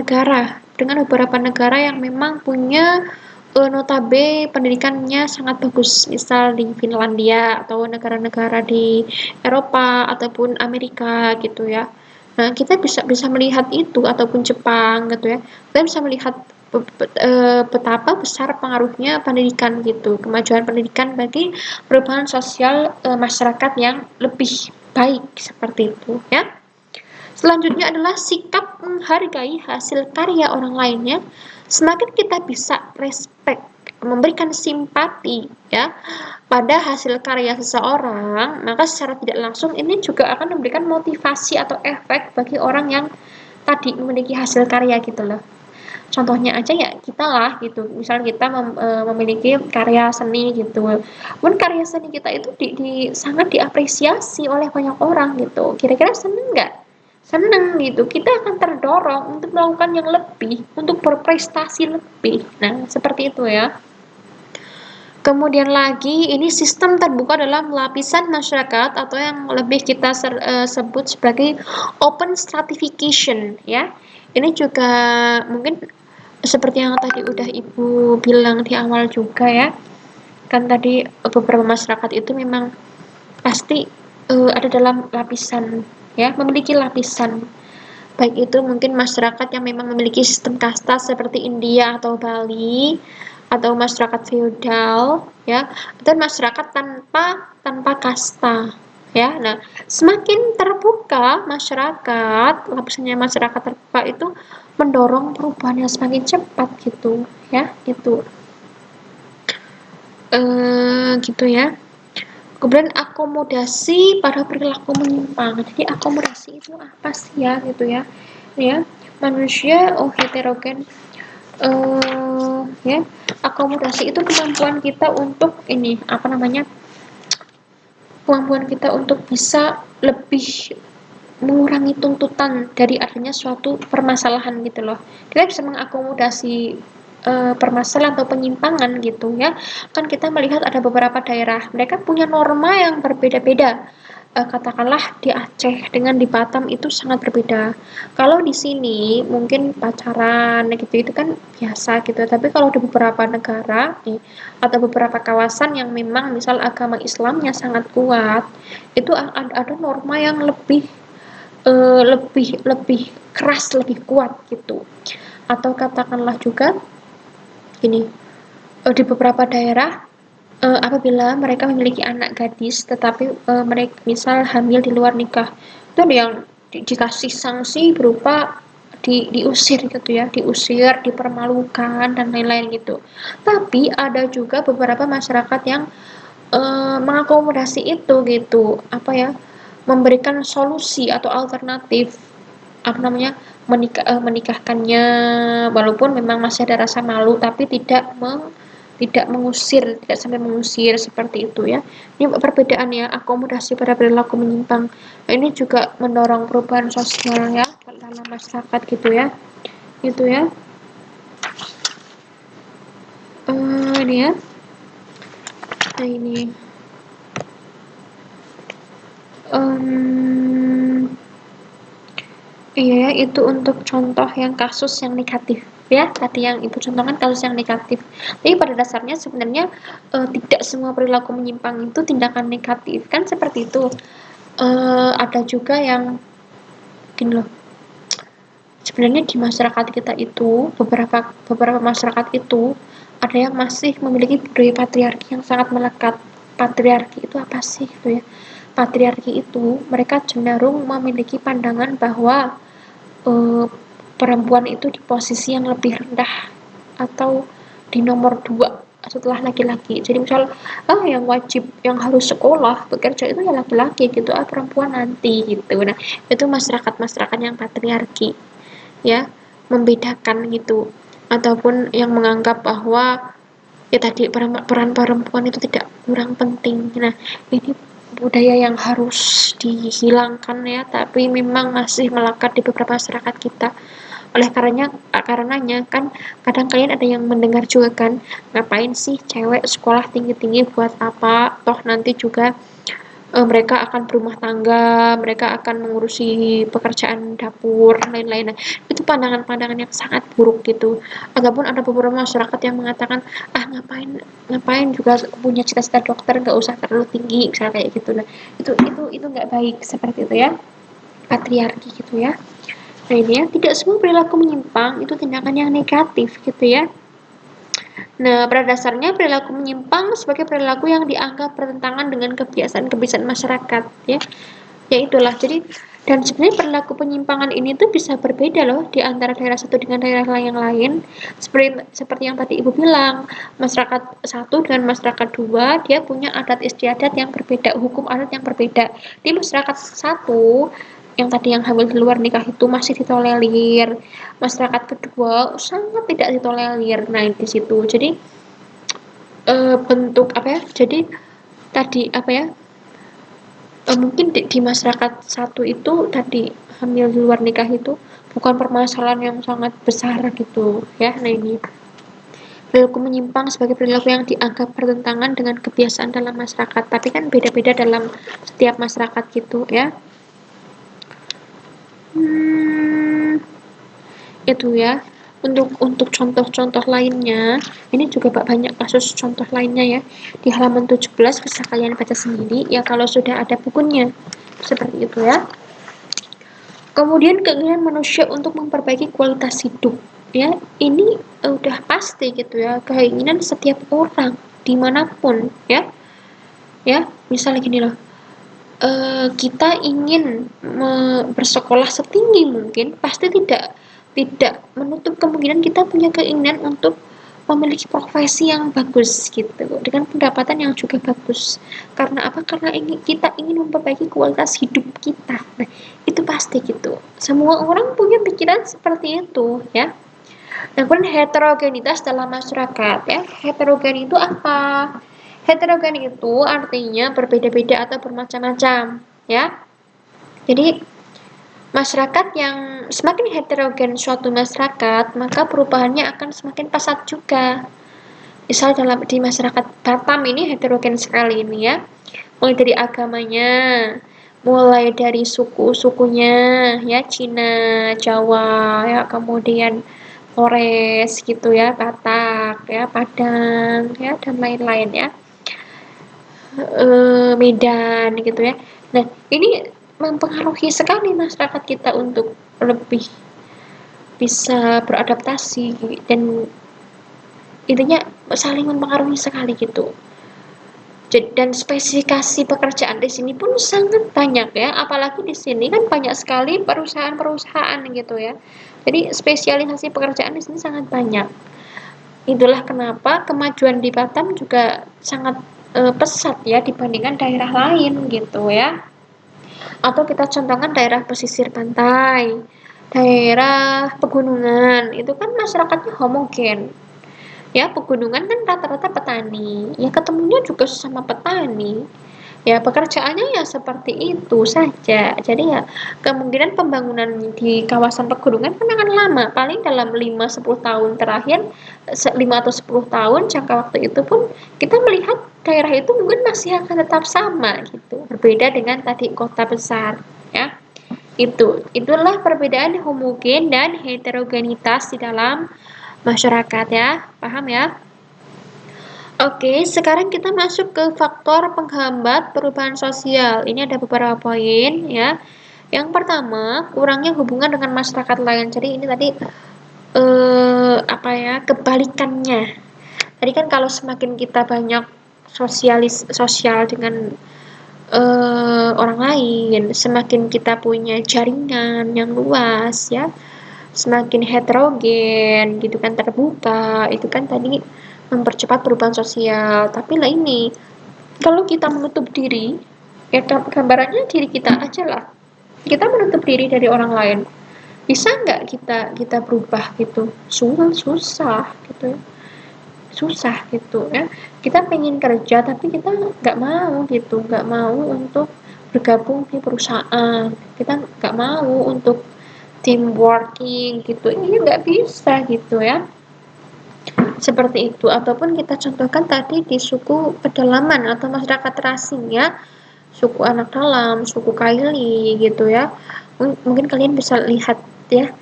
negara yang memang punya notabe pendidikannya sangat bagus, misal di Finlandia atau negara-negara di Eropa ataupun Amerika gitu ya. Nah, kita bisa bisa melihat itu ataupun Jepang gitu ya. Kita bisa melihat betapa besar pengaruhnya pendidikan gitu, kemajuan pendidikan bagi perubahan sosial masyarakat yang lebih baik seperti itu ya. Selanjutnya adalah sikap menghargai hasil karya orang lainnya. Semakin kita bisa respect, memberikan simpati ya pada hasil karya seseorang, maka secara tidak langsung ini juga akan memberikan motivasi atau efek bagi orang yang tadi memiliki hasil karya gitu loh. Contohnya aja ya kita lah gitu, misal kita memiliki karya seni gitu, pun karya seni kita itu sangat diapresiasi oleh banyak orang gitu, kira-kira seneng nggak? Seneng gitu, kita akan terdorong untuk melakukan yang lebih, untuk berprestasi lebih. Nah, seperti itu ya. Kemudian lagi, ini sistem terbuka dalam lapisan masyarakat atau yang lebih kita sebut sebagai open stratification ya. Ini juga mungkin seperti yang tadi udah Ibu bilang di awal juga ya. Kan tadi beberapa masyarakat itu memang pasti ada dalam lapisan ya, memiliki lapisan. Baik itu mungkin masyarakat yang memang memiliki sistem kasta seperti India atau Bali, atau masyarakat feodal ya, dan masyarakat tanpa tanpa kasta ya. Nah, semakin terbuka masyarakat, lapisannya masyarakat terbuka itu mendorong perubahan yang semakin cepat gitu ya, itu gitu ya. Kemudian akomodasi pada perilaku menyimpang. Jadi akomodasi itu apa sih ya gitu ya? Ya, manusia heterogen. Ya, akomodasi itu kemampuan kita untuk ini apa namanya? Kemampuan kita untuk bisa lebih mengurangi tuntutan dari adanya suatu permasalahan gitu loh. Kita bisa mengakomodasi permasalahan atau penyimpangan gitu ya. Kan kita melihat ada beberapa daerah, mereka punya norma yang berbeda-beda. Katakanlah di Aceh dengan di Batam itu sangat berbeda. Kalau di sini mungkin pacaran gitu itu kan biasa gitu. Tapi kalau di beberapa negara nih atau beberapa kawasan yang memang misal agama Islamnya sangat kuat, itu ada norma yang lebih lebih keras, lebih kuat gitu. Atau katakanlah juga gini, di beberapa daerah apabila mereka memiliki anak gadis tetapi mereka misal hamil di luar nikah, itu ada yang dikasih sanksi berupa diusir gitu ya, diusir, dipermalukan dan lain-lain gitu. Tapi ada juga beberapa masyarakat yang mengakomodasi itu gitu, apa ya, memberikan solusi atau alternatif apa namanya menikahkannya walaupun memang masih ada rasa malu, tapi tidak mengusir, tidak sampai mengusir seperti itu ya. Ini perbedaan ya, akomodasi pada perilaku menyimpang. Nah, ini juga mendorong perubahan sosial ya dalam masyarakat gitu ya. Gitu ya. Ini ya. Nah, ini. Iya, itu untuk contoh yang kasus yang negatif ya. Tadi yang Ibu contohkan kasus yang negatif. Tapi pada dasarnya sebenarnya tidak semua perilaku menyimpang itu tindakan negatif kan seperti itu. Ada juga yang gini loh. Sebenarnya di masyarakat kita itu beberapa masyarakat itu ada yang masih memiliki budaya patriarki yang sangat melekat. Patriarki itu apa sih gitu ya? Patriarki itu mereka cenderung memiliki pandangan bahwa perempuan itu di posisi yang lebih rendah atau di nomor 2 setelah laki-laki. Jadi misal yang wajib yang harus sekolah bekerja itu ya laki-laki gitu, perempuan nanti gitu. Nah, itu masyarakat yang patriarki ya, membedakan gitu, ataupun yang menganggap bahwa ya tadi peran perempuan itu tidak kurang penting. Nah, ini budaya yang harus dihilangkan ya, tapi memang masih melekat di beberapa masyarakat kita. Karenanya kan kadang kalian ada yang mendengar juga kan, ngapain sih cewek sekolah tinggi-tinggi buat apa? Toh nanti juga mereka akan berumah tangga, mereka akan mengurusi pekerjaan dapur, lain-lain. Nah, itu pandangan-pandangan yang sangat buruk gitu. Ataupun ada beberapa masyarakat yang mengatakan, ah ngapain ngapain juga punya cita-cita dokter, nggak usah terlalu tinggi, misalnya kayak gitu. Nah, itu nggak baik seperti itu ya, patriarki gitu ya. Nah ini ya, tidak semua perilaku menyimpang itu tindakan yang negatif gitu ya. Nah, pada dasarnya perilaku menyimpang sebagai perilaku yang dianggap bertentangan dengan kebiasaan-kebiasaan masyarakat, ya. Ya itulah. Jadi dan sebenarnya perilaku penyimpangan ini tuh bisa berbeda loh di antara daerah satu dengan daerah yang lain. Seperti seperti yang tadi Ibu bilang, masyarakat satu dengan masyarakat dua dia punya adat istiadat yang berbeda, hukum adat yang berbeda. Di masyarakat satu yang tadi yang hamil di luar nikah itu masih ditolerir, masyarakat kedua sangat tidak ditolerir. Nah, di situ. Jadi bentuk apa ya? Jadi tadi apa ya? Mungkin di masyarakat satu itu tadi hamil di luar nikah itu bukan permasalahan yang sangat besar gitu ya. Nah ini perilaku menyimpang sebagai perilaku yang dianggap bertentangan dengan kebiasaan dalam masyarakat, tapi kan beda-beda dalam setiap masyarakat gitu ya. Itu ya. Untuk contoh-contoh lainnya, ini juga banyak kasus contoh lainnya ya. Di halaman 17 bisa kalian baca sendiri ya kalau sudah ada bukunya. Seperti itu ya. Kemudian keinginan manusia untuk memperbaiki kualitas hidup ya. Ini udah pasti gitu ya, keinginan setiap orang dimanapun ya. Ya, misalnya gini loh. Kita ingin bersekolah setinggi mungkin, pasti tidak menutup kemungkinan kita punya keinginan untuk memiliki profesi yang bagus gitu dengan pendapatan yang juga bagus. Karena apa? Karena kita ingin memperbaiki kualitas hidup kita. Nah, itu pasti gitu. Semua orang punya pikiran seperti itu ya. Nah, kemudian heterogenitas dalam masyarakat ya. Heterogen itu apa? Heterogen itu artinya berbeda-beda atau bermacam-macam ya. Jadi masyarakat yang semakin heterogen suatu masyarakat, maka perubahannya akan semakin pesat juga. Misal di masyarakat Batam ini heterogen sekali ini ya. Mulai dari agamanya, mulai dari suku-sukunya ya, Cina, Jawa ya, kemudian Flores gitu ya, Batak ya, Padang ya, dan lain-lain ya. Medan gitu ya. Nah, ini mempengaruhi sekali masyarakat kita untuk lebih bisa beradaptasi dan intinya saling mempengaruhi sekali gitu. Dan spesifikasi pekerjaan di sini pun sangat banyak ya, apalagi di sini kan banyak sekali perusahaan-perusahaan gitu ya. Jadi spesialisasi pekerjaan di sini sangat banyak. Itulah kenapa kemajuan di Batam juga sangat pesat ya dibandingkan daerah lain gitu ya. Atau kita contohkan daerah pesisir pantai, daerah pegunungan, itu kan masyarakatnya homogen. Ya, pegunungan kan rata-rata petani. Ya, ketemunya juga sesama petani. Ya, pekerjaannya ya seperti itu saja. Jadi ya, kemungkinan pembangunan di kawasan pegunungan kan akan lama. Paling dalam 5-10 tahun terakhir, 5 atau 10 tahun jangka waktu itu pun kita melihat daerah itu mungkin masih akan tetap sama gitu. Berbeda dengan tadi kota besar, ya. Itulah perbedaan homogen dan heterogenitas di dalam masyarakat ya. Paham ya? Oke, sekarang kita masuk ke faktor penghambat perubahan sosial. Ini ada beberapa poin ya. Yang pertama, kurangnya hubungan dengan masyarakat lain. Jadi ini tadi apa ya, kebalikannya. Tadi kan kalau semakin kita banyak sosial dengan orang lain, semakin kita punya jaringan yang luas ya, semakin heterogen gitu kan, terbuka, itu kan tadi mempercepat perubahan sosial. Tapi lah ini, kalau kita menutup diri, ya gambarannya diri kita aja lah. Kita menutup diri dari orang lain. Bisa nggak kita berubah gitu? Susah gitu ya. Susah gitu ya. Kita pengen kerja tapi kita nggak mau gitu, nggak mau untuk bergabung di perusahaan. Kita nggak mau untuk team working gitu, ini nggak bisa gitu ya, seperti itu. Ataupun kita contohkan tadi di suku pedalaman atau masyarakat terasing ya, suku anak dalam, suku Kaili gitu ya. Mungkin kalian bisa lihat ya,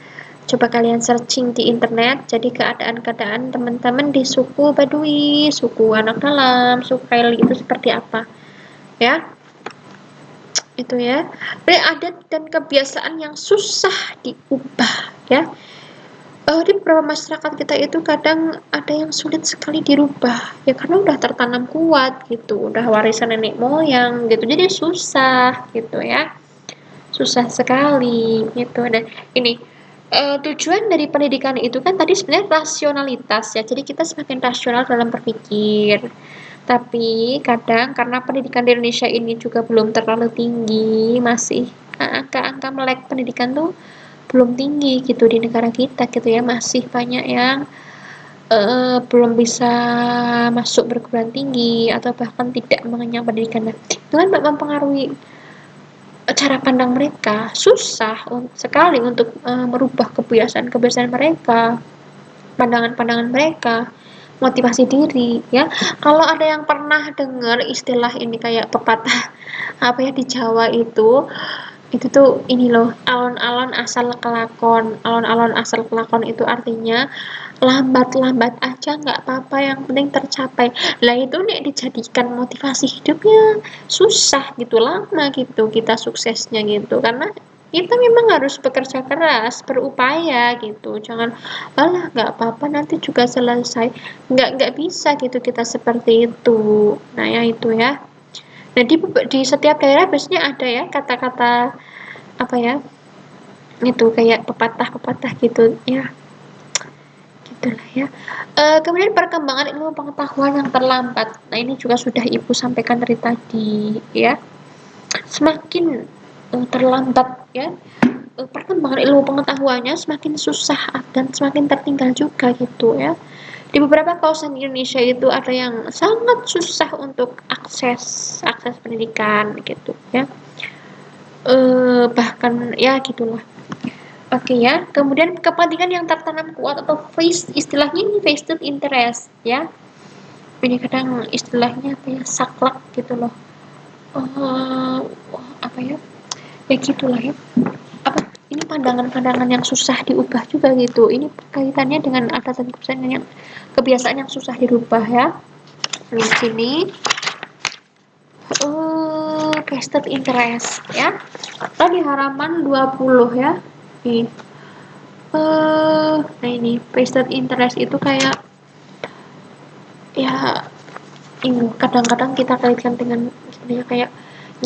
coba kalian searching di internet, jadi keadaan-keadaan teman-teman di suku Baduy, suku anak dalam, suku Kaili itu seperti apa ya, itu ya. Jadi adat dan kebiasaan yang susah diubah ya. Di beberapa masyarakat kita itu kadang ada yang sulit sekali dirubah ya, karena udah tertanam kuat gitu, udah warisan nenek moyang gitu, jadi susah gitu ya, susah sekali gitu. Dan ini tujuan dari pendidikan itu kan tadi sebenarnya rasionalitas ya, jadi kita semakin rasional dalam berpikir. Tapi kadang karena pendidikan di Indonesia ini juga belum terlalu tinggi, masih angka-angka melek pendidikan tuh belum tinggi gitu di negara kita gitu ya, masih banyak yang belum bisa masuk perguruan tinggi atau bahkan tidak mengenyam pendidikan. Nah, itu kan mempengaruhi cara pandang mereka, susah sekali untuk merubah kebiasaan-kebiasaan mereka, pandangan-pandangan mereka, motivasi diri ya. Kalau ada yang pernah dengar istilah ini kayak pepatah apa ya di Jawa itu tuh ini loh, alon-alon asal kelakon. Alon-alon asal kelakon itu artinya lambat-lambat aja nggak apa-apa, yang penting tercapai. Lah itu nih dijadikan motivasi hidupnya susah gitu, lama gitu kita suksesnya gitu, karena kita memang harus bekerja keras, berupaya gitu. Jangan alah nggak apa-apa nanti juga selesai. Nggak bisa gitu kita seperti itu. Nah ya itu ya. Nah di setiap daerah biasanya ada ya kata-kata apa ya, itu kayak pepatah-pepatah gitu ya, gitulah ya. Kemudian perkembangan ilmu pengetahuan yang terlambat. Nah ini juga sudah ibu sampaikan dari tadi ya, semakin terlambat ya, perkembangan ilmu pengetahuannya semakin susah dan semakin tertinggal juga gitu ya. Di beberapa kawasan Indonesia itu ada yang sangat susah untuk akses pendidikan gitu ya. Bahkan ya gitulah. Oke ya, kemudian kepentingan yang tertanam kuat atau istilahnya ini vested interest ya. Ini kadang istilahnya apa ya, saklek gitu loh. Apa ya? Ya gitulah ya. Apa? Ini pandangan-pandangan yang susah diubah juga gitu. Ini kaitannya dengan adat dan kebiasaan yang susah dirubah ya. Di sini vested interest ya. Tadi halaman 20 ya. Nih. Nah ini vested interest itu kayak ya ini kadang-kadang kita kaitkan dengan sebenarnya kayak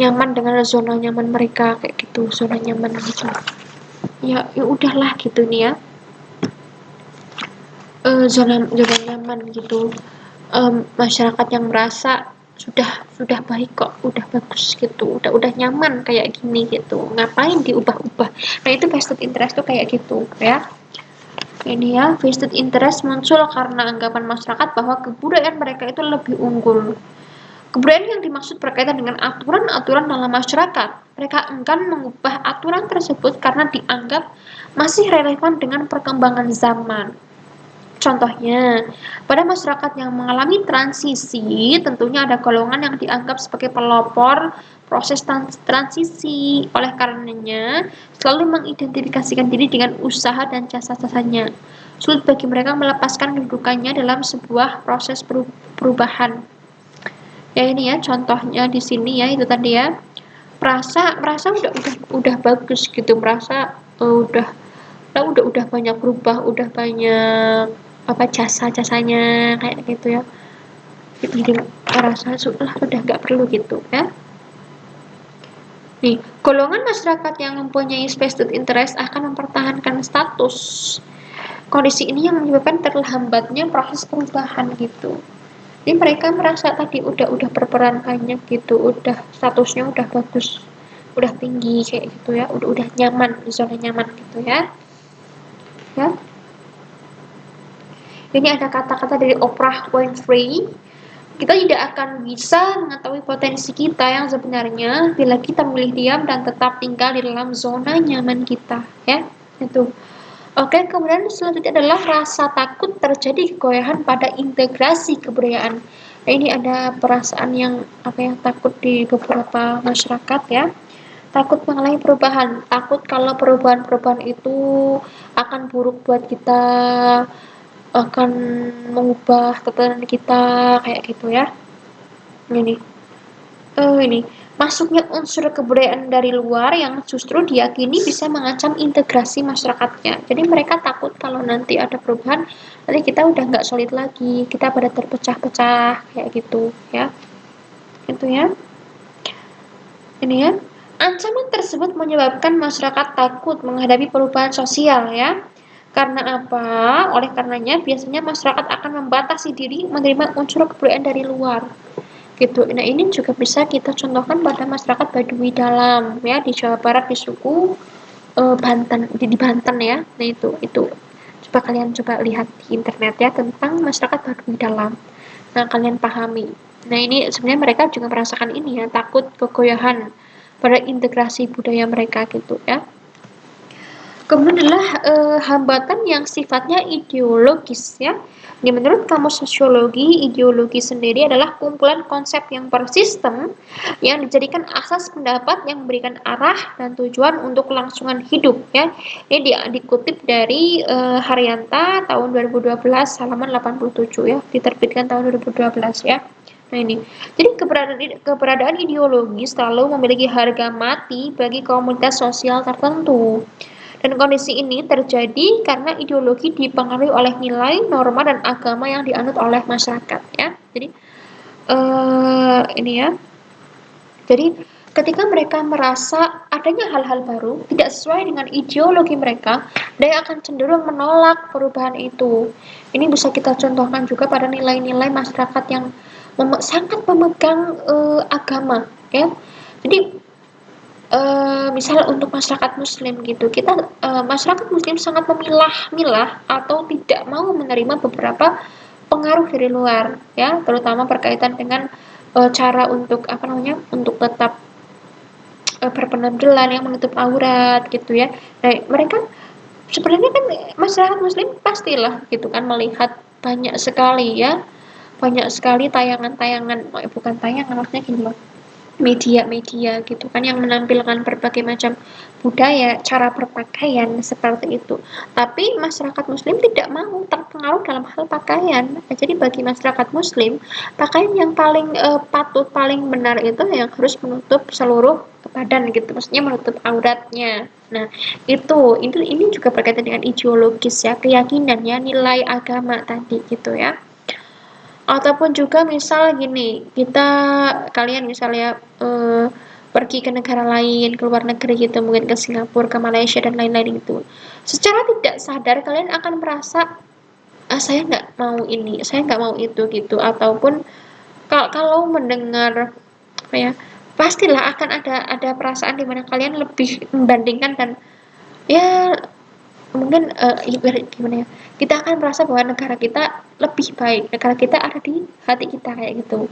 nyaman dengan zona nyaman mereka kayak gitu, zona nyaman gitu. Ya udahlah gitu nih ya. Zona nyaman gitu. Masyarakat yang merasa sudah baik kok, udah bagus gitu, udah nyaman kayak gini gitu, ngapain diubah-ubah. Nah itu vested interest tuh kayak gitu ya. Ini ya, vested interest muncul karena anggapan masyarakat bahwa kebudayaan mereka itu lebih unggul. Kebudayaan yang dimaksud berkaitan dengan aturan-aturan dalam masyarakat. Mereka enggan mengubah aturan tersebut karena dianggap masih relevan dengan perkembangan zaman. Contohnya, pada masyarakat yang mengalami transisi, tentunya ada golongan yang dianggap sebagai pelopor proses transisi. Oleh karenanya, selalu mengidentifikasikan diri dengan usaha dan jasa-jasanya. Sulit bagi mereka melepaskan kedudukannya dalam sebuah proses perubahan. Ya ini ya, contohnya di sini ya, itu tadi ya. Merasa udah bagus gitu, merasa udah banyak berubah, udah banyak apa jasa-jasanya kayak gitu ya, jadi merasa sudah nggak perlu gitu ya. Nih, golongan masyarakat yang mempunyai vested interest akan mempertahankan status. Kondisi ini yang menyebabkan terlambatnya proses perubahan gitu. Jadi mereka merasa tadi udah berperan banyak gitu, udah statusnya udah bagus, udah tinggi kayak gitu ya, udah nyaman, zona nyaman gitu ya. Ya. Ini ada kata-kata dari Oprah Winfrey. Kita tidak akan bisa mengetahui potensi kita yang sebenarnya bila kita memilih diam dan tetap tinggal di dalam zona nyaman kita, ya. Itu. Oke, kemudian selanjutnya adalah rasa takut terjadi kegoyahan pada integrasi kebudayaan. Nah, ini ada perasaan yang takut di beberapa masyarakat ya. Takut mengalami perubahan, takut kalau perubahan-perubahan itu akan buruk buat kita, akan mengubah tatanan kita kayak gitu ya. Ini. Ini masuknya unsur kebudayaan dari luar yang justru diyakini bisa mengancam integrasi masyarakatnya. Jadi mereka takut kalau nanti ada perubahan, nanti kita udah nggak solid lagi, kita pada terpecah-pecah kayak gitu ya. Itu ya. Ini ya. Ancaman tersebut menyebabkan masyarakat takut menghadapi perubahan sosial ya. Karena apa? Oleh karenanya biasanya masyarakat akan membatasi diri menerima unsur kebudayaan dari luar gitu. Nah, ini juga bisa kita contohkan pada masyarakat Baduy dalam ya di Jawa Barat di suku Banten di Banten ya. Nah, itu coba kalian lihat di internet ya tentang masyarakat Baduy dalam. Nah, kalian pahami. Nah, ini sebenarnya mereka juga merasakan ini ya, takut kegoyahan pada integrasi budaya mereka gitu ya. Kemudian adalah hambatan yang sifatnya ideologis ya. Ini menurut Kamus Sosiologi, ideologi sendiri adalah kumpulan konsep yang persistem yang dijadikan asas pendapat yang memberikan arah dan tujuan untuk kelangsungan hidup ya. Ini dikutip dari Haryanta tahun 2012 halaman 87 ya, diterbitkan tahun 2012 ya. Nah, ini. Jadi keberadaan ideologis selalu memiliki harga mati bagi komunitas sosial tertentu. Dan kondisi ini terjadi karena ideologi dipengaruhi oleh nilai, norma, dan agama yang dianut oleh masyarakat ya. Jadi ini ya. Jadi ketika mereka merasa adanya hal-hal baru tidak sesuai dengan ideologi mereka, dia akan cenderung menolak perubahan itu. Ini bisa kita contohkan juga pada nilai-nilai masyarakat yang sangat memegang agama ya. Jadi misal untuk masyarakat muslim gitu, kita masyarakat muslim sangat memilah-milah atau tidak mau menerima beberapa pengaruh dari luar ya, terutama berkaitan dengan cara untuk untuk tetap berpenampilan yang menutup aurat gitu ya. Nah, mereka sebenarnya kan masyarakat muslim pastilah gitu kan melihat banyak sekali ya, banyak sekali tayangan-tayangan, bukan tayangan maksudnya gini loh, media-media gitu kan yang menampilkan berbagai macam budaya, cara berpakaian seperti itu. Tapi masyarakat muslim tidak mau terpengaruh dalam hal pakaian. Nah, jadi bagi masyarakat muslim, pakaian yang paling patut, paling benar itu yang harus menutup seluruh badan gitu. Maksudnya menutup auratnya. Nah, ini juga berkaitan dengan ideologis ya, keyakinan ya, nilai agama tadi gitu ya. Ataupun juga misal gini, kalian misalnya pergi ke negara lain, ke luar negeri gitu, mungkin ke Singapura, ke Malaysia dan lain-lain itu. Secara tidak sadar kalian akan merasa, saya nggak mau ini, saya nggak mau itu gitu. Ataupun kalau mendengar apa ya, pastilah akan ada perasaan di mana kalian lebih membandingkan dan ya mungkin gimana ya, kita akan merasa bahwa negara kita lebih baik, negara kita ada di hati kita kayak gitu.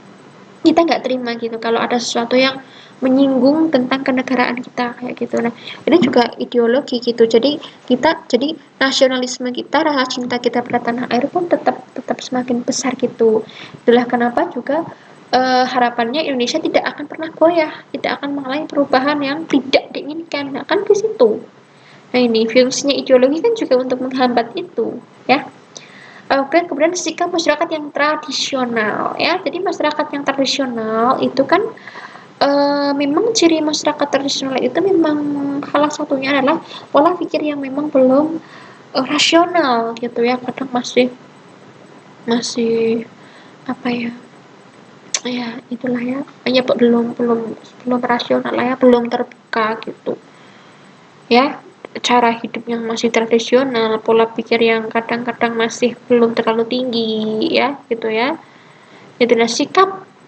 Kita nggak terima gitu kalau ada sesuatu yang menyinggung tentang kenegaraan kita kayak gitu. Nah, ini juga ideologi gitu. Jadi nasionalisme kita, rasa cinta kita pada tanah air pun tetap tetap semakin besar gitu. Itulah kenapa juga harapannya Indonesia tidak akan pernah goyah, tidak akan mengalami perubahan yang tidak diinginkan. Nah, kan di situ. Nah, ini fungsinya ideologi kan juga untuk menghambat itu, ya. Oke, kemudian sikap masyarakat yang tradisional, ya. Jadi masyarakat yang tradisional itu kan memang ciri masyarakat tradisional itu memang salah satunya adalah pola pikir yang memang belum rasional gitu ya. Kadang masih masih apa ya? Ya, itulah ya. Ya belum belum belum rasional lah ya, belum terbuka gitu. Ya, cara hidup yang masih tradisional, pola pikir yang kadang-kadang masih belum terlalu tinggi ya, gitu ya. Jadi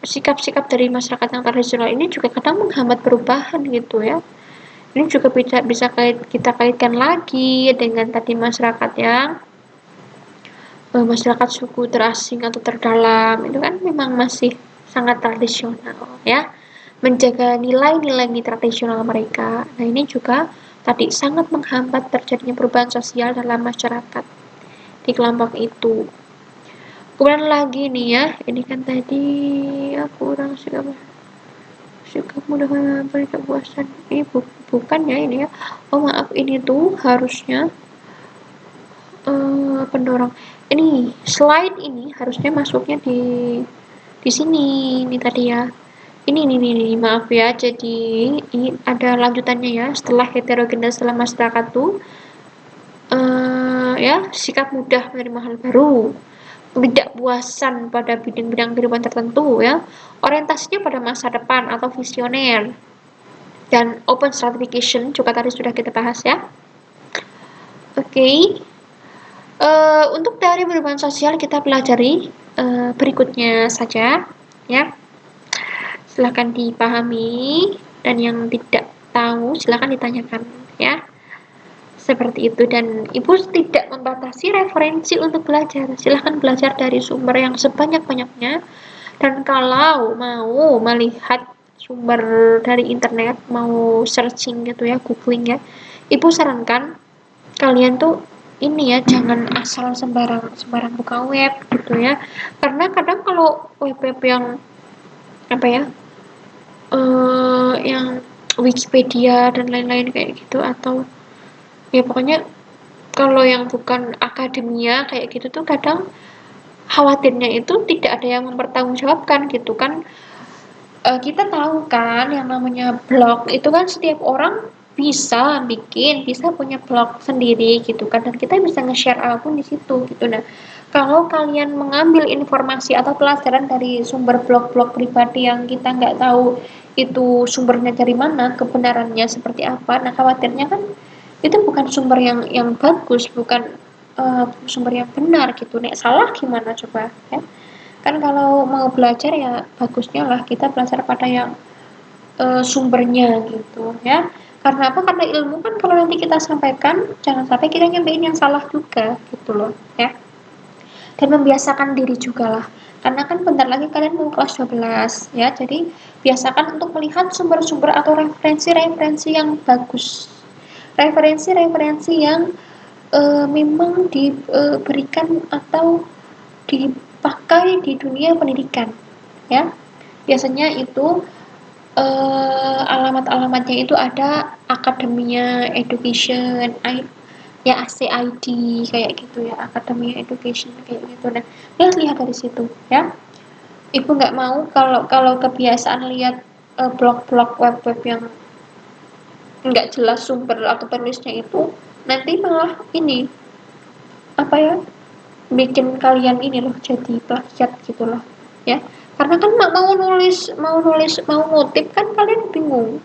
sikap-sikap dari masyarakat yang tradisional ini juga kadang menghambat perubahan gitu ya. Ini juga bisa kita kaitkan lagi dengan tadi masyarakat yang masyarakat suku terasing atau terdalam itu kan memang masih sangat tradisional ya, menjaga nilai-nilai tradisional mereka. Nah, ini juga tadi sangat menghambat terjadinya perubahan sosial dalam masyarakat di kelompok itu. Kemudian lagi nih ya, ini kan tadi aku kurang suka mudah memberi kepuasan. Ini bukan ya ini ya. Oh maaf, ini tuh harusnya pendorong. Ini slide ini harusnya masuknya di sini ini tadi ya. Ini maaf ya. Jadi ini ada lanjutannya ya. Setelah heterogenetas dalam masyarakat tuh ya sikap mudah menerima hal baru, ketidakpuasan pada bidang-bidang kehidupan tertentu ya, orientasinya pada masa depan atau visioner, dan open stratification juga tadi sudah kita bahas ya. Oke. Untuk teori perubahan sosial kita pelajari berikutnya saja ya. Silahkan dipahami, dan yang tidak tahu silahkan ditanyakan ya. Seperti itu, dan Ibu tidak membatasi referensi untuk belajar. Silahkan belajar dari sumber yang sebanyak-banyaknya, dan kalau mau melihat sumber dari internet, mau searching gitu ya, googling ya, Ibu sarankan kalian tuh ini ya, jangan asal sembarang buka web gitu ya, karena kadang kalau web-web yang apa ya, yang Wikipedia dan lain-lain kayak gitu, atau ya pokoknya kalau yang bukan akademia kayak gitu tuh kadang khawatirnya itu tidak ada yang mempertanggungjawabkan gitu kan. Kita tahu kan yang namanya blog itu kan setiap orang bisa bisa punya blog sendiri gitu kan, dan kita bisa nge-share apapun di situ gitu. Nah, kalau kalian mengambil informasi atau pelajaran dari sumber blog-blog pribadi yang kita nggak tahu itu sumbernya dari mana, kebenarannya seperti apa, nah khawatirnya kan itu bukan sumber yang bagus, bukan sumber yang benar gitu. Nek salah gimana coba ya. Kan kalau mau belajar ya bagusnya lah kita belajar pada yang sumbernya gitu ya. Karena apa? Karena ilmu kan kalau nanti kita sampaikan jangan sampai kita nyampein yang salah juga gitu loh ya. Dan membiasakan diri juga lah. Karena kan bentar lagi kalian mau kelas 12 ya. Jadi biasakan untuk melihat sumber-sumber atau referensi-referensi yang bagus. Referensi-referensi yang memang diberikan atau dipakai di dunia pendidikan ya. Biasanya itu alamat-alamatnya itu ada akademia education, ya ACID kayak gitu ya, akademia education kayak gitu. Nah, lihat dari situ ya. Ibu nggak mau kalau kebiasaan lihat blog-blog web-web yang nggak jelas sumber atau penulisnya itu, nanti malah ini apa ya, bikin kalian ini loh jadi plagiat gitu loh ya. Karena kan mau ngutip kan kalian bingung,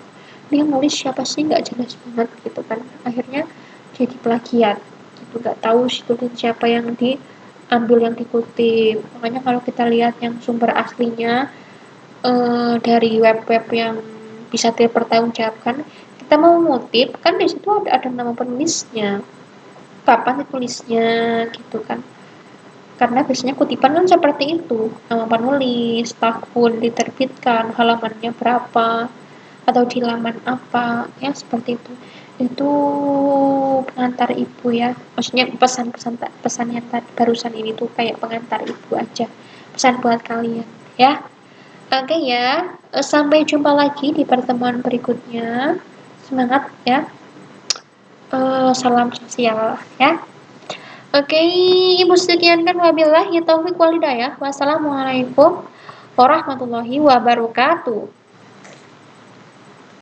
dia nulis siapa sih, nggak jelas banget gitu kan, akhirnya jadi plagiat gitu, nggak tahu situ siapa yang diambil yang dikutip. Makanya kalau kita lihat yang sumber aslinya dari web-web yang bisa dipertanggungjawabkan, kita mau ngutip kan di situ ada nama penulisnya, kapan ditulisnya gitu kan. Karena biasanya kutipan kan seperti itu, nama penulis, tahun diterbitkan, halamannya berapa, atau di laman apa, ya seperti itu. Itu pengantar ibu ya, maksudnya pesan yang tadi barusan ini tuh kayak pengantar ibu aja, pesan buat kalian ya. Oke ya, sampai jumpa lagi di pertemuan berikutnya. Semangat ya. Salam sosial ya. Oke, Ibu sekian kan, wabillahi taufik walhidayah. Wassalamualaikum warahmatullahi wabarakatuh.